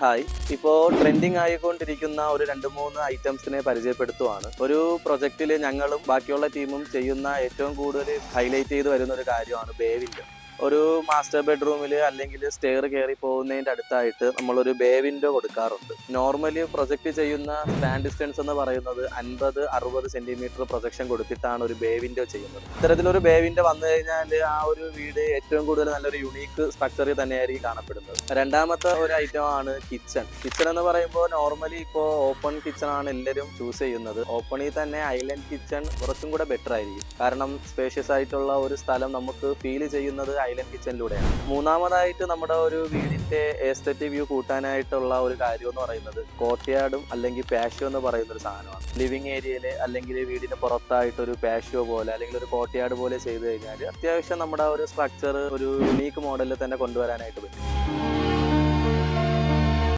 Hi. ഇപ്പോൾ trending ആയിക്കൊണ്ടിരിക്കുന്ന ഒരു 2-3 ഐറ്റംസിനെ പരിചയപ്പെടുത്തുവാണ്. ഒരു പ്രൊജക്റ്റിൽ ഞങ്ങളും ബാക്കിയുള്ള ടീമും ചെയ്യുന്ന ഏറ്റവും കൂടുതൽ ഹൈലൈറ്റ് ചെയ്ത് വരുന്ന ഒരു കാര്യമാണ് ബേ വിൻഡോ. ഒരു മാസ്റ്റർ ബെഡ്റൂമിൽ അല്ലെങ്കിൽ സ്റ്റെയർ കയറി പോകുന്നതിൻ്റെ അടുത്തായിട്ട് നമ്മളൊരു ബേ വിൻഡോ കൊടുക്കാറുണ്ട്. നോർമലി പ്രൊജക്റ്റ് ചെയ്യുന്ന സ്പാൻ ഡിസ്റ്റൻസ് എന്ന് പറയുന്നത് 50-60 സെന്റിമീറ്റർ പ്രൊജക്ഷൻ കൊടുത്തിട്ടാണ് ഒരു ബേ വിൻഡോ ചെയ്യുന്നത്. ഇത്തരത്തിലൊരു ബേ വിൻഡോ വന്നു കഴിഞ്ഞാൽ ആ ഒരു വീട് ഏറ്റവും കൂടുതൽ നല്ലൊരു യുണീക്ക് സ്ട്രക്ചറിൽ തന്നെയായിരിക്കും കാണപ്പെടുന്നത്. രണ്ടാമത്തെ ഒരു ഐറ്റം ആണ് കിച്ചൺ എന്ന് പറയുമ്പോൾ നോർമലി ഇപ്പോൾ ഓപ്പൺ കിച്ചൺ ആണ് എല്ലാവരും ചൂസ് ചെയ്യുന്നത്. ഓപ്പണിൽ തന്നെ ഐലൻഡ് കിച്ചൺ കുറച്ചും കൂടെ ബെറ്റർ ആയിരിക്കും. കാരണം സ്പേഷ്യസ് ആയിട്ടുള്ള ഒരു സ്ഥലം നമുക്ക് ഫീൽ ചെയ്യുന്നത് ഐലൻഡ് കിച്ചണിലൂടെയാണ്. മൂന്നാമതായിട്ട് നമ്മുടെ ഒരു വീടിന്റെ എസ്തെറ്റിക് വ്യൂ കൂട്ടാനായിട്ടുള്ള ഒരു കാര്യം എന്ന് പറയുന്നത് കോർട്ട്യാർഡും അല്ലെങ്കിൽ പാഷ്യോ എന്ന് പറയുന്ന ഒരു സാധനമാണ്. ലിവിംഗ് ഏരിയയില് അല്ലെങ്കിൽ വീടിന് പുറത്തായിട്ട് ഒരു പാഷ്യോ പോലെ അല്ലെങ്കിൽ ഒരു കോർട്ട്യാർഡ് പോലെ ചെയ്തു കഴിഞ്ഞാൽ അത്യാവശ്യം നമ്മുടെ ഒരു സ്ട്രക്ചർ ഒരു യുണീക്ക് മോഡലിൽ തന്നെ കൊണ്ടുവരാനായിട്ട് പറ്റും.